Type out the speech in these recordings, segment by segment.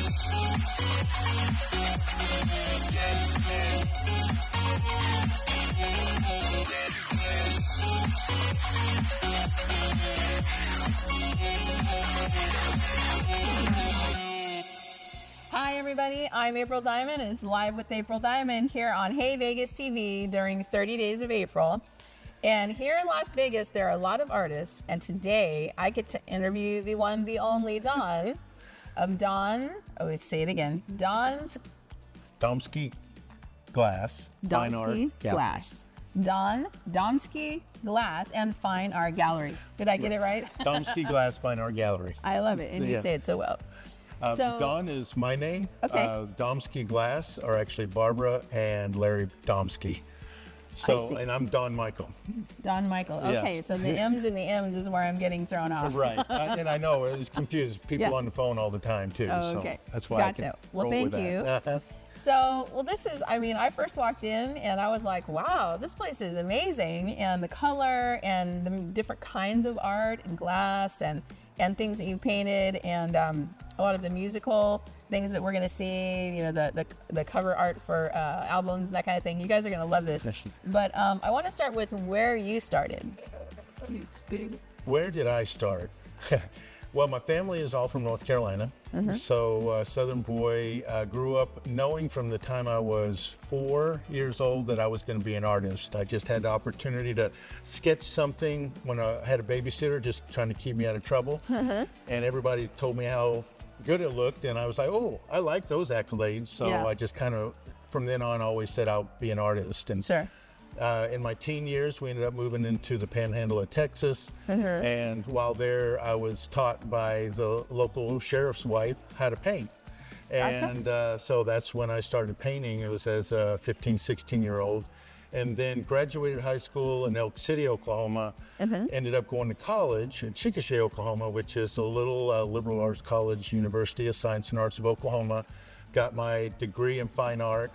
Hi everybody, I'm April Diamond. It's Live with April Diamond here on Hey Vegas TV during 30 Days of April. And here in Las Vegas, there are a lot of artists. And today I get to interview the one, the only Don of Don. Oh, let's say it again. Domsky Glass. Fine Art Domsky Glass. Don Domsky Glass and Fine Art Gallery. Did I get it right? Domsky Glass Fine Art Gallery. I love it. And you say it so well. Don is my name. Okay. Domsky Glass are actually Barbara and Larry Domsky. So, and I'm Don Michael. Don Michael. Okay, Yes. so the M's and the M's is where I'm getting thrown off. Right. And I know it's confused people on the phone all the time too. Oh, okay. So that's why Gotcha. I can Well, roll thank with you. that. So, this is, I first walked in and I was like, wow, this place is amazing. And the color and the different kinds of art and glass and things that you painted and a lot of the musical things that we're going to see, you know, the cover art for albums and that kind of thing. You guys are going to love this. But I want to start with where you started. Where did I start? Well, my family is all from North Carolina. So Southern boy, grew up knowing from the time I was 4 years old that I was going to be an artist. I just had the opportunity to sketch something when I had a babysitter just trying to keep me out of trouble. And everybody told me how good it looked. And I was like, oh, I like those accolades. So I just kind of, from then on, always said I'll be an artist. And Sure. in my teen years, we ended up moving into the Panhandle of Texas. And while there, I was taught by the local sheriff's wife how to paint. And so that's when I started painting. It was as a 15, 16-year-old. And then graduated high school in Elk City, Oklahoma. Ended up going to college in Chickasha, Oklahoma, which is a little liberal arts college, University of Science and Arts of Oklahoma. Got my degree in fine art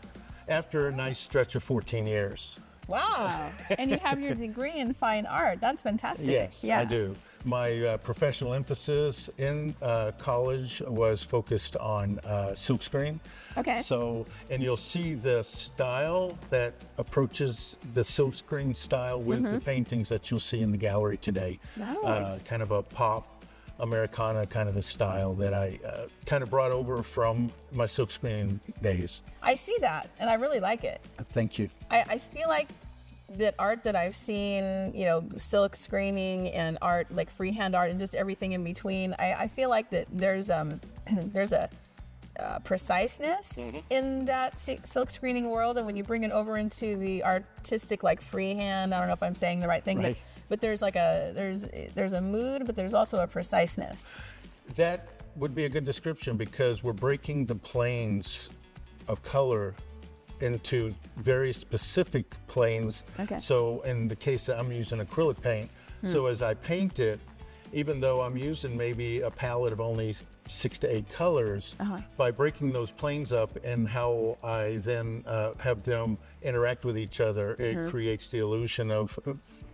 after a nice stretch of 14 years. Wow. And you have your degree in fine art. That's fantastic. Yes, I do. My professional emphasis in college was focused on silkscreen. Okay. So, and you'll see the style that approaches the silkscreen style with the paintings that you'll see in the gallery today. Nice. Kind of a pop Americana kind of a style that I kind of brought over from my silkscreen days. I see that, and I really like it. Thank you. I feel like that art that I've seen, you know, silk screening and art, like freehand art and just everything in between, I feel like that there's a preciseness in that silk screening world, and when you bring it over into the artistic, like freehand, I don't know if I'm saying the right thing, but there's like there's a mood, but there's also a preciseness. That would be a good description because we're breaking the planes of color into very specific planes. Okay. So in the case that I'm using acrylic paint, so as I paint it, even though I'm using maybe a palette of only 6 to 8 colors, by breaking those planes up and how I then have them interact with each other, it creates the illusion of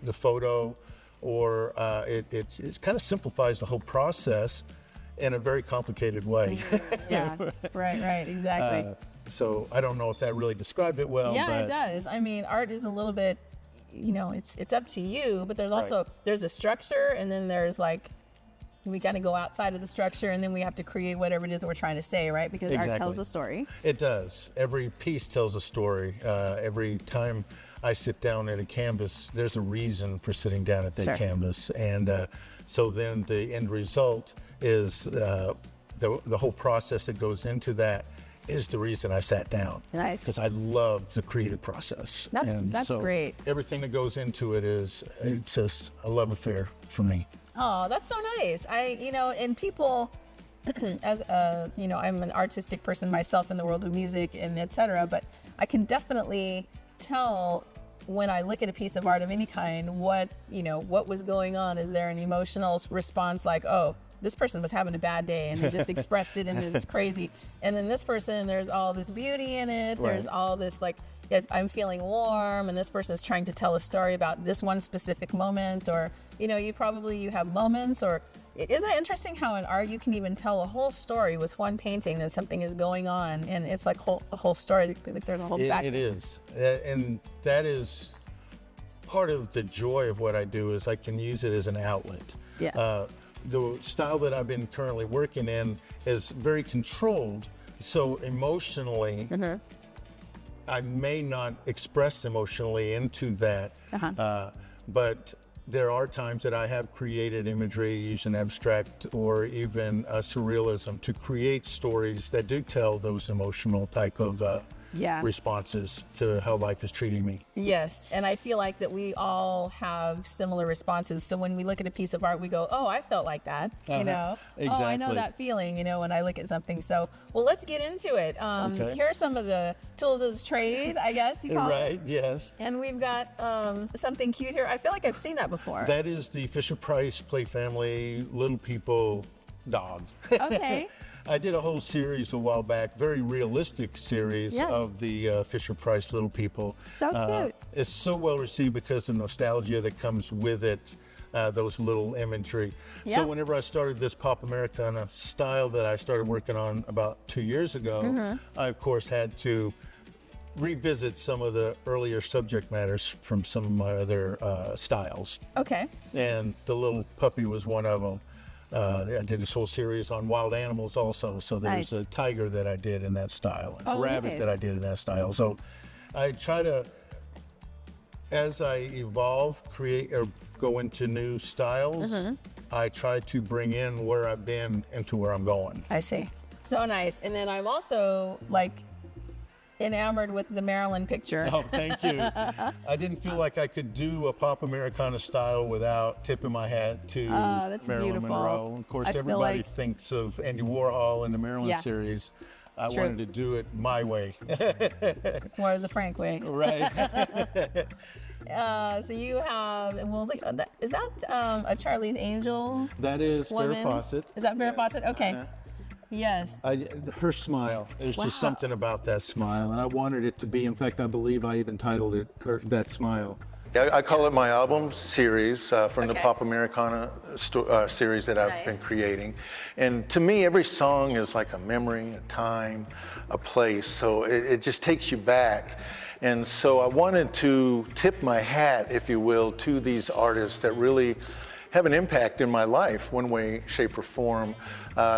the photo, or it kind of simplifies the whole process in a very complicated way. Yeah, right, exactly. So I don't know if that really described it well. Yeah, but it does. I mean, art is a little bit, you know, it's up to you, but there's also, there's a structure, and then there's like, we got to go outside of the structure, and then we have to create whatever it is that we're trying to say, right? Because art tells a story. It does. Every piece tells a story. Every time I sit down at a canvas, there's a reason for sitting down at that canvas. And so then the end result is the whole process that goes into that is the reason I sat down. Nice. Because I love the creative process. That's so great. Everything that goes into it is, it's just a love affair for me. Oh, that's so nice. And people, as I'm an artistic person myself in the world of music and etc., but I can definitely tell when I look at a piece of art of any kind, what was going on. Is there an emotional response like, oh, this person was having a bad day and they just expressed it and it's crazy. And then this person, there's all this beauty in it. Right. There's all this like, yes, I'm feeling warm, and this person is trying to tell a story about this one specific moment, or, you have moments, or Isn't it interesting how in art you can even tell a whole story with one painting that something is going on, and it's like a whole story. Like there's a whole back. It is, and that is part of the joy of what I do is I can use it as an outlet. Yeah. The style that I've been currently working in is very controlled, so emotionally, I may not express emotionally into that, but there are times that I have created imagery using abstract or even surrealism to create stories that do tell those emotional type of responses to how life is treating me. Yes, and I feel like that we all have similar responses. So when we look at a piece of art, we go, "Oh, I felt like that," you know. Exactly. Oh, I know that feeling, you know, when I look at something. So, well, let's get into it. Here are some of the tools of trade, I guess you call it. Right. Yes. And we've got something cute here. I feel like I've seen that before. That is the Fisher-Price Play Family Little People dog. Okay. I did a whole series a while back, very realistic series of the Fisher-Price Little People. So cute. It's so well received because of the nostalgia that comes with it, those little imagery. Yeah. So whenever I started this Pop Americana style that I started working on about 2 years ago, I of course had to revisit some of the earlier subject matters from some of my other styles. Okay. And the little puppy was one of them. I did this whole series on wild animals also. So there's a tiger that I did in that style, and a rabbit that I did in that style. So I try to, as I evolve, create or go into new styles, I try to bring in where I've been into where I'm going. I see. So nice. And then I'm also like enamored with the Marilyn picture. Oh, thank you. I didn't feel like I could do a Pop Americana style without tipping my hat to Marilyn Monroe. Of course, everybody thinks of Andy Warhol in the Marilyn series. I wanted to do it my way. Or the Frank way. Right. So you have, and we'll look at that. Is that a Charlie's Angel? That is Farrah Fawcett. Is that Farrah Fawcett? Okay. Yes. Her smile. There's just something about that smile, and I wanted it to be. In fact, I believe I even titled it "That Smile." I call it my album series from the Pop Americana series that I've been creating. And to me, every song is like a memory, a time, a place. So it just takes you back. And so I wanted to tip my hat, if you will, to these artists that really have an impact in my life, one way, shape, or form.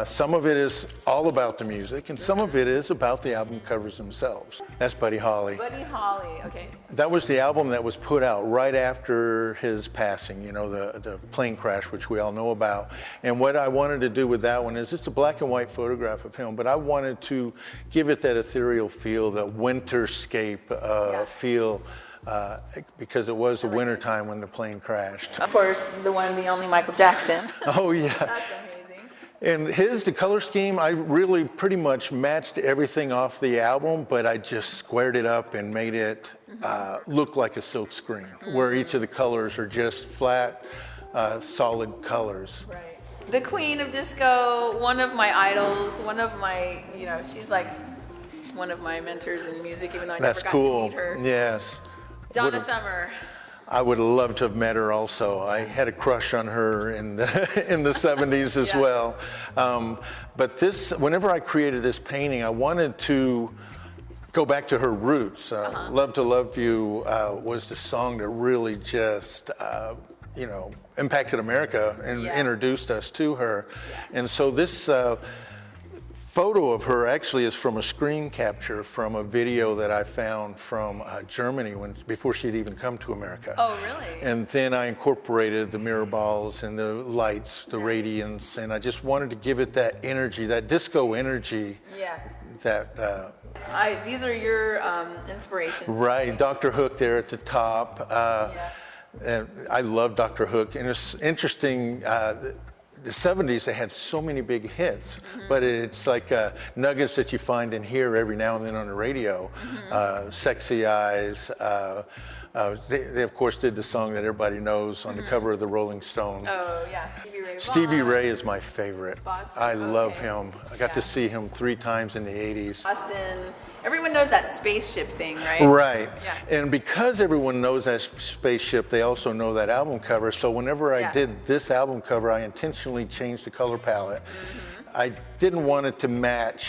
Some of it is all about the music, and some of it is about the album covers themselves. That's Buddy Holly. Buddy Holly, okay. That was the album that was put out right after his passing, you know, the plane crash, which we all know about. And what I wanted to do with that one is it's a black and white photograph of him, but I wanted to give it that ethereal feel, that winterscape feel, because it was the winter time when the plane crashed. Of course, the one, the only Michael Jackson. Oh, yeah. That's amazing. And the color scheme, I really pretty much matched everything off the album, but I just squared it up and made it look like a silk screen, where each of the colors are just flat, solid colors. Right. The Queen of Disco, one of my idols, one of my, you know, she's like one of my mentors in music, even though I never got to meet her. Yes. Donna Summer. I would have loved to have met her also. I had a crush on her in the 70s as well. But whenever I created this painting, I wanted to go back to her roots. Love to Love You was the song that really just, impacted America and introduced us to her. Yeah. And so this photo of her actually is from a screen capture from a video that I found from Germany before she'd even come to America. Oh, really? And then I incorporated the mirror balls and the lights, the radiance, and I just wanted to give it that energy, that disco energy. Yeah. That. These are your inspirations. Right, Dr. Hook there at the top. And I love Dr. Hook, and it's interesting. The 70s, they had so many big hits, but it's like nuggets that you find in here every now and then on the radio. Sexy Eyes, They of course did the song that everybody knows on the cover of the Rolling Stone. Oh yeah, Stevie Ray is my favorite. Boston, I love him. I got to see him 3 times in the 80s. Boston. Everyone knows that spaceship thing, right? Right. Yeah. And because everyone knows that spaceship, they also know that album cover. So whenever I did this album cover, I intentionally changed the color palette. I didn't want it to match.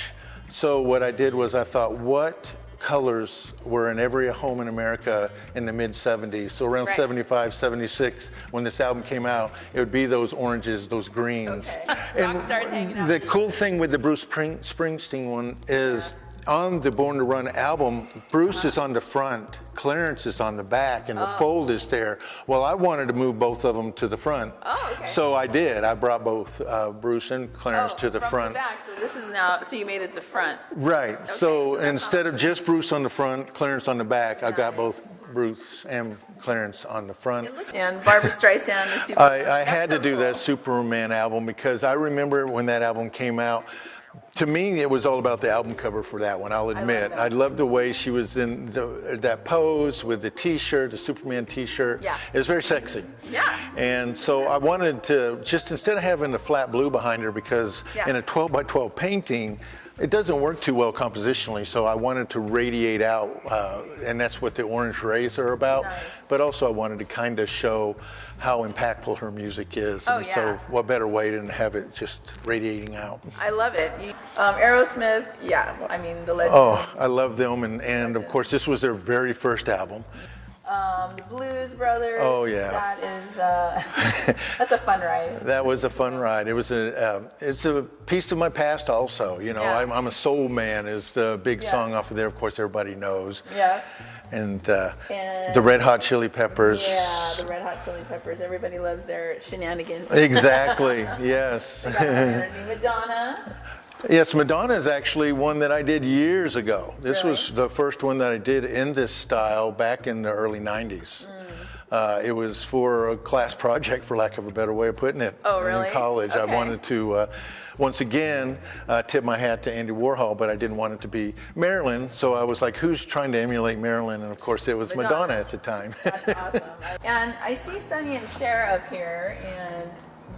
So what I did was I thought, what colors were in every home in America in the mid-70s? So around 75, 76, when this album came out, it would be those oranges, those greens. Okay. Rock stars hanging out. The cool thing with the Bruce Springsteen one is on the Born to Run album, Bruce is on the front, Clarence is on the back, and the fold is there. Well, I wanted to move both of them to the front. Oh, okay. So I did. I brought both Bruce and Clarence to the front. The back. So this is now, so you made it the front. Right. Okay, so instead of just Bruce on the front, Clarence on the back, I got both Bruce and Clarence on the front. And Barbra Streisand, the Superman. I had to do that Superman album because I remember when that album came out. To me, it was all about the album cover for that one, I'll admit. I loved the way she was in that pose with the T-shirt, the Superman T-shirt. Yeah. It was very sexy. Yeah. And so I wanted to, just instead of having the flat blue behind her, because in a 12 by 12 painting, it doesn't work too well compositionally, so I wanted to radiate out, and that's what the orange rays are about. Nice. But also I wanted to kind of show how impactful her music is. Oh, and yeah. so what better way than to have it just radiating out. I love it. Aerosmith, I mean, the legend. Oh, I love them, and of course this was their very first album. The Blues Brothers. Oh yeah. That is, that's a fun ride. That was a fun ride. It was it's a piece of my past also. You know, I'm a soul man is the big song off of there. Of course, everybody knows. Yeah. And the Red Hot Chili Peppers. Yeah, the Red Hot Chili Peppers. Everybody loves their shenanigans. Exactly. Yes. They got energy. Madonna. Yes, Madonna is actually one that I did years ago. This was the first one that I did in this style back in the early 90s. It was for a class project, for lack of a better way of putting it. Oh, really? In college. Okay. I wanted to, once again, tip my hat to Andy Warhol, but I didn't want it to be Marilyn. So I was like, who's trying to emulate Marilyn? And of course, it was Madonna at the time. That's awesome. And I see Sonny and Cher up here, and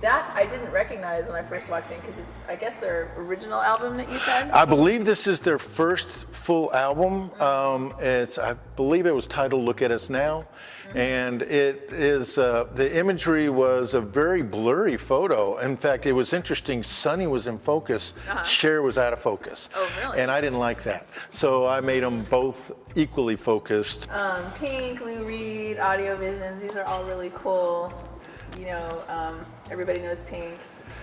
that I didn't recognize when I first walked in because it's, I guess, their original album that you said? I believe this is their first full album. I believe it was titled Look at Us Now. And it is, the imagery was a very blurry photo. In fact, it was interesting. Sonny was in focus, Cher was out of focus. Oh, really? And I didn't like that. So I made them both equally focused. Pink, Lou Reed, Audio Visions, these are all really cool. You know, everybody knows Pink.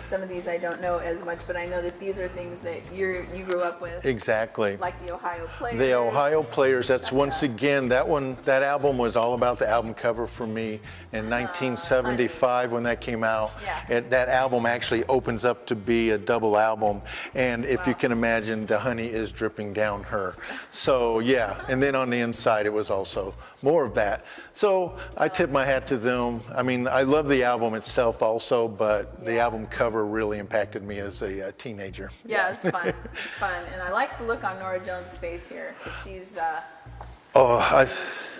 Some of these I don't know as much, but I know that these are things that you grew up with. Exactly. Like the Ohio Players. The Ohio Players, that's once again, that album was all about the album cover for me in 1975 when that came out. Yeah. That album actually opens up to be a double album, and if you can imagine, the honey is dripping down her. So yeah, and then on the inside it was also more of that. So I tip my hat to them. I mean, I love the album itself also, but the album cover really impacted me as a teenager. Yeah, it's fun. It's fun. And I like the look on Norah Jones' face here, because she's,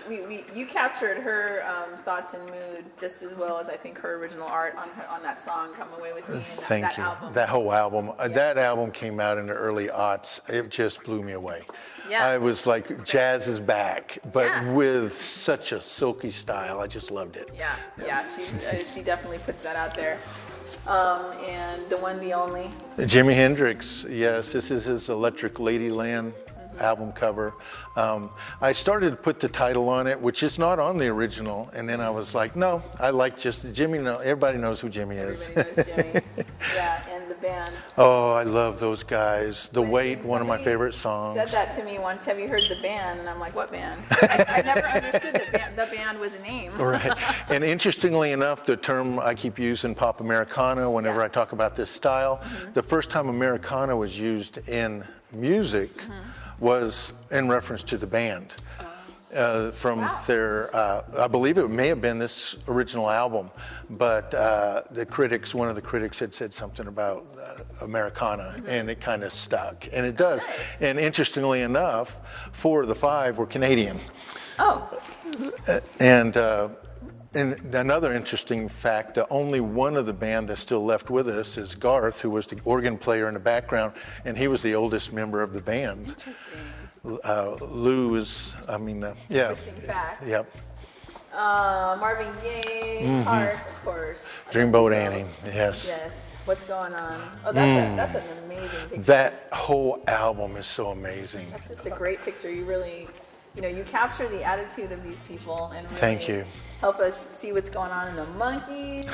you captured her thoughts and mood just as well as I think her original art on that song, Come Away With Me, and Thank that you. album. That whole album. That album came out in the early aughts. It just blew me away. Yeah. I was like, jazz is back, but with such a silky style. I just loved it. Yeah, she definitely puts that out there. And the one, the only. Jimi Hendrix, yes, this is his Electric Ladyland album cover. I started to put the title on it, which is not on the original, and then I was like, no, I like just Jimmy. No, everybody knows who Jimmy is. Everybody knows Jimmy. Yeah, and the band. Oh, I love those guys. The Wait, one of my favorite songs. Said that to me once. Have you heard the band? And I'm like, what band? I never understood that the band was a name. Right. And interestingly enough, the term I keep using, pop Americana, whenever I talk about this style, the first time Americana was used in music was in reference to the band. From their, I believe it may have been this original album, but one of the critics had said something about Americana, and it kind of stuck, and it does. And interestingly enough, 4 of the 5 were Canadian. Oh. And another interesting fact, only one of the band that's still left with us is Garth, who was the organ player in the background, and he was the oldest member of the band. Interesting. Lou is, yeah. Interesting fact. Yep. Marvin Gaye, Heart, of course. Dreamboat Annie, yes. Yes. What's going on? Oh, that's an amazing picture. That whole album is so amazing. That's just a great picture. You really, you capture the attitude of these people and really Thank you. help us see what's going on in the Monkees.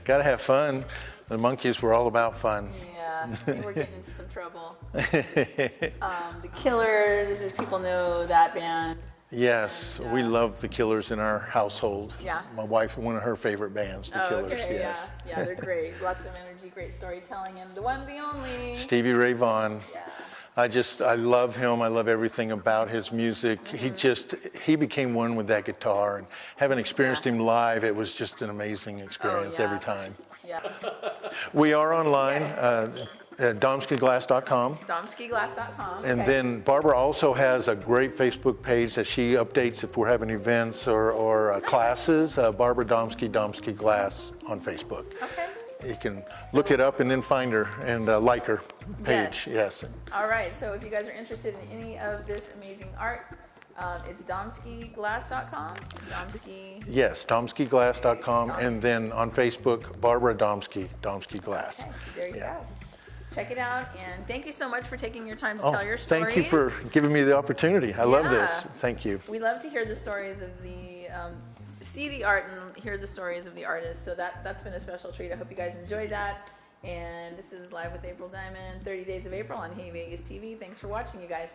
Gotta have fun. The Monkees were all about fun. Yeah, they were getting into some trouble. The Killers, if people know that band. Yes, we love the Killers in our household. Yeah. My wife, one of her favorite bands, the Killers. Okay, yes. Yeah, they're great. Lots of energy, great storytelling, and the one, the only. Stevie Ray Vaughan. Yeah. I love him. I love everything about his music. He became one with that guitar, and having experienced him live, it was just an amazing experience every time. Yeah. We are online. At domskyglass.com. Domskyglass.com. And then Barbara also has a great Facebook page that she updates if we're having events or classes. Barbara Domsky, Domsky Glass on Facebook. Okay. You can look it up and then find her and like her page. Yes. All right. So if you guys are interested in any of this amazing art, it's domskyglass.com. Yes, domskyglass.com. And then on Facebook, Barbara Domsky, Domsky Glass. Okay. There you go. Check it out, and thank you so much for taking your time to tell your stories. Thank you for giving me the opportunity. I love this. Thank you. We love to hear the stories of see the art and hear the stories of the artists. So that's been a special treat. I hope you guys enjoyed that. And this is Live with April Diamond, 30 Days of April on Hey Vegas TV. Thanks for watching, you guys.